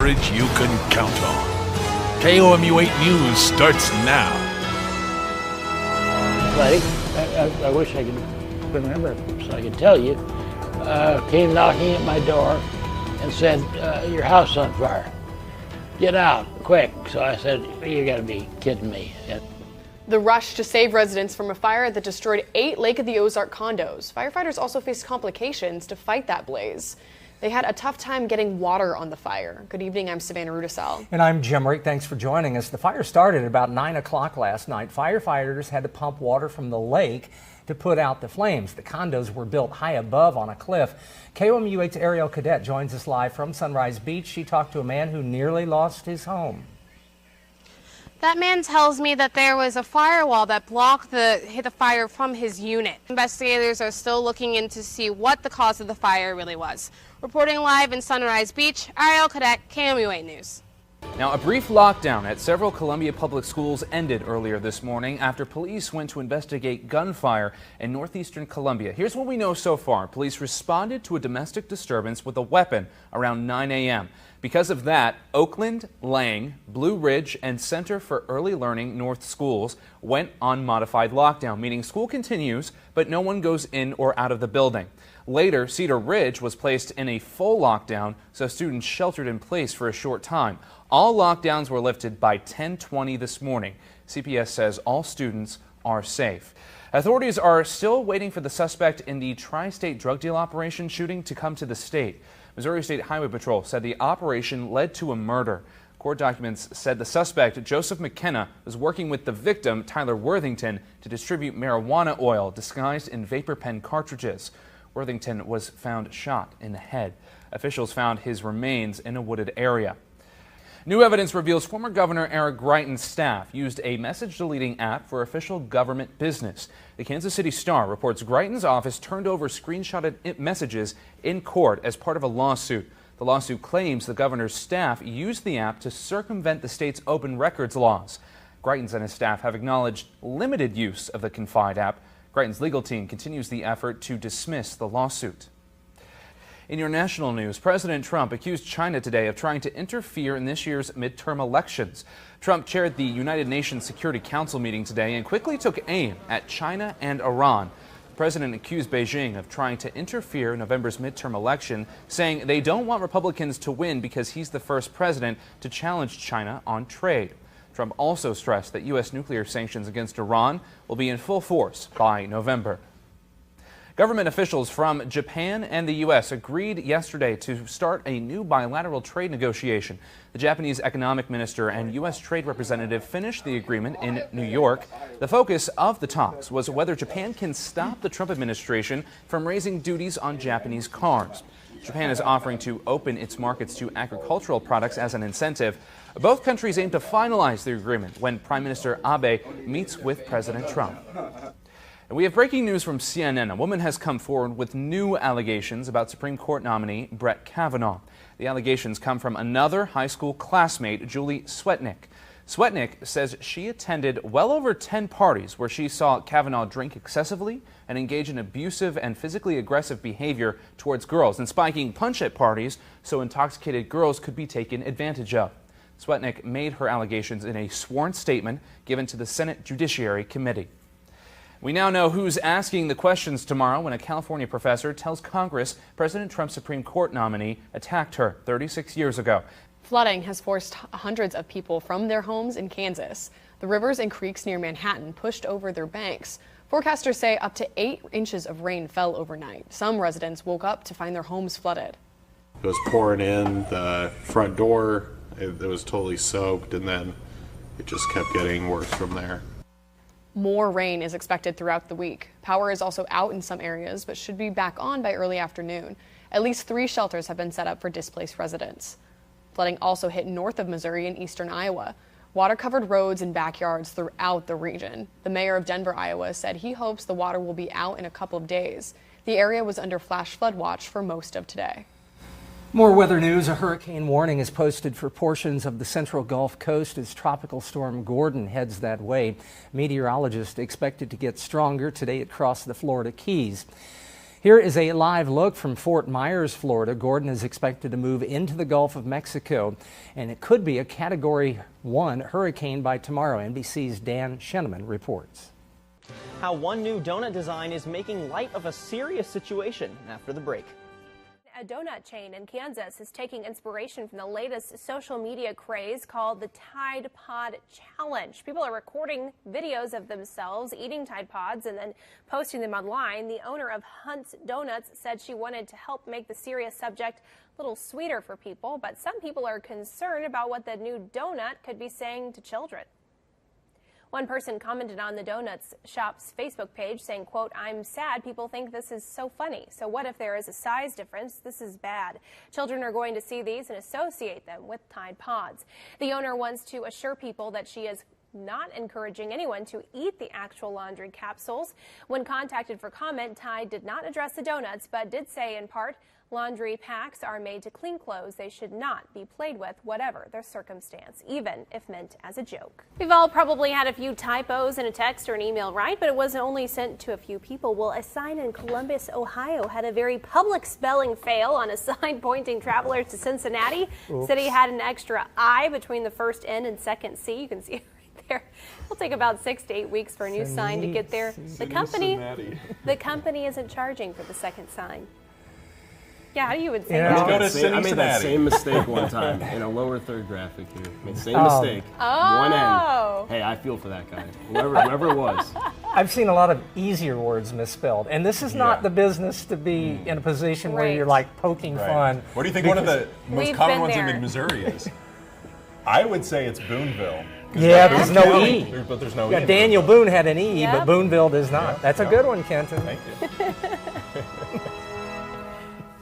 coverage you can count on. KOMU 8 News starts now. Buddy, I wish I could remember so I could tell you, came knocking at my door and said, your house is on fire. Get out, quick. So I said, you gotta be kidding me. The rush to save residents from a fire that destroyed 8 Lake of the Ozark condos. Firefighters also faced complications to fight that blaze. They had a tough time getting water on the fire. Good evening, I'm Savannah Rudisell. And I'm Jim Rick. Thanks for joining us. The fire started at about 9 o'clock last night. Firefighters had to pump water from the lake to put out the flames. The condos were built high above on a cliff. KOMU 8's Ariel Cadet joins us live from Sunrise Beach. She talked to a man who nearly lost his home. That man tells me that there was a firewall that blocked the fire from his unit. Investigators are still looking in to see what the cause of the fire really was. Reporting live in Sunrise Beach, Ariel Cadet, KOMU 8 News. Now, a brief lockdown at several Columbia public schools ended earlier this morning after police went to investigate gunfire in northeastern Columbia. Here's what we know so far. Police responded to a domestic disturbance with a weapon around 9 a.m. Because of that, Oakland, Lang, Blue Ridge, and Center for Early Learning North schools went on modified lockdown, meaning school continues, but no one goes in or out of the building. Later, Cedar Ridge was placed in a full lockdown, so students sheltered in place for a short time. All lockdowns were lifted by 10:20 this morning. CPS says all students are safe. Authorities are still waiting for the suspect in the tri-state drug deal operation shooting to come to the state. Missouri State Highway Patrol said the operation led to a murder. Court documents said the suspect, Joseph McKenna, was working with the victim, Tyler Worthington, to distribute marijuana oil disguised in vapor pen cartridges. Worthington was found shot in the head. Officials found his remains in a wooded area. New evidence reveals former Governor Eric Greitens' staff used a message-deleting app for official government business. The Kansas City Star reports Greitens' office turned over screenshotted messages in court as part of a lawsuit. The lawsuit claims the governor's staff used the app to circumvent the state's open records laws. Greitens and his staff have acknowledged limited use of the Confide app. Greitens' legal team continues the effort to dismiss the lawsuit. In your national news, President Trump accused China today of trying to interfere in this year's midterm elections. Trump chaired the United Nations Security Council meeting today and quickly took aim at China and Iran. The president accused Beijing of trying to interfere in November's midterm election, saying they don't want Republicans to win because he's the first president to challenge China on trade. Trump also stressed that U.S. nuclear sanctions against Iran will be in full force by November. Government officials from Japan and the U.S. agreed yesterday to start a new bilateral trade negotiation. The Japanese economic minister and U.S. trade representative finished the agreement in New York. The focus of the talks was whether Japan can stop the Trump administration from raising duties on Japanese cars. Japan is offering to open its markets to agricultural products as an incentive. Both countries aim to finalize the agreement when Prime Minister Abe meets with President Trump. And we have breaking news from CNN. A woman has come forward with new allegations about Supreme Court nominee Brett Kavanaugh. The allegations come from another high school classmate, Julie Swetnick. Swetnick says she attended well over 10 parties where she saw Kavanaugh drink excessively and engage in abusive and physically aggressive behavior towards girls, and spiking punch at parties so intoxicated girls could be taken advantage of. Swetnick made her allegations in a sworn statement given to the Senate Judiciary Committee. We now know who's asking the questions tomorrow when a California professor tells Congress President Trump's Supreme Court nominee attacked her 36 years ago. Flooding has forced hundreds of people from their homes in Kansas. The rivers and creeks near Manhattan pushed over their banks. Forecasters say up to 8 inches of rain fell overnight. Some residents woke up to find their homes flooded. It was pouring in the front door. It was totally soaked, and then it just kept getting worse from there. More rain is expected throughout the week. Power is also out in some areas, but should be back on by early afternoon. At least 3 shelters have been set up for displaced residents. Flooding also hit north of Missouri and eastern Iowa. Water covered roads and backyards throughout the region. The mayor of Denver, Iowa, said he hopes the water will be out in a couple of days. The area was under flash flood watch for most of today. More weather news. A hurricane warning is posted for portions of the central Gulf Coast as Tropical Storm Gordon heads that way. Meteorologists expect it to get stronger. Today it crossed the Florida Keys. Here is a live look from Fort Myers, Florida. Gordon is expected to move into the Gulf of Mexico, and it could be a Category 1 hurricane by tomorrow. NBC's Dan Sheneman reports. How one new donut design is making light of a serious situation after the break. A donut chain in Kansas is taking inspiration from the latest social media craze called the Tide Pod Challenge. People are recording videos of themselves eating Tide Pods and then posting them online. The owner of Hunt's Donuts said she wanted to help make the serious subject a little sweeter for people, but some people are concerned about what the new donut could be saying to children. One person commented on the Donuts shop's Facebook page saying, quote, "I'm sad people think this is so funny. So what if there is a size difference? This is bad. Children are going to see these and associate them with Tide Pods." The owner wants to assure people that she is not encouraging anyone to eat the actual laundry capsules. When contacted for comment, Tide did not address the donuts, but did say in part, laundry packs are made to clean clothes. They should not be played with, whatever their circumstance, even if meant as a joke. We've all probably had a few typos in a text or an email, right? But it wasn't only sent to a few people. Well, a sign in Columbus, Ohio had a very public spelling fail on a sign pointing travelers to Cincinnati. Oops. City had an extra I between the first N and second C. You can see it right there. It'll take about 6 to 8 weeks for a new sign to get there. The company isn't charging for the second sign. Yeah, how do you even say that? I made that same mistake one time in a lower third graphic here. Same mistake. One N. Hey, I feel for that guy. Whoever it was. I've seen a lot of easier words misspelled, and this is not the business to be in a position where you're like poking fun. What do you think one of the most common ones in Missouri is? I would say it's Booneville. Yeah, there's no E. But there's no E. Yeah, Daniel Boone had an E, but Booneville does not. That's a good one, Kenton. Thank you.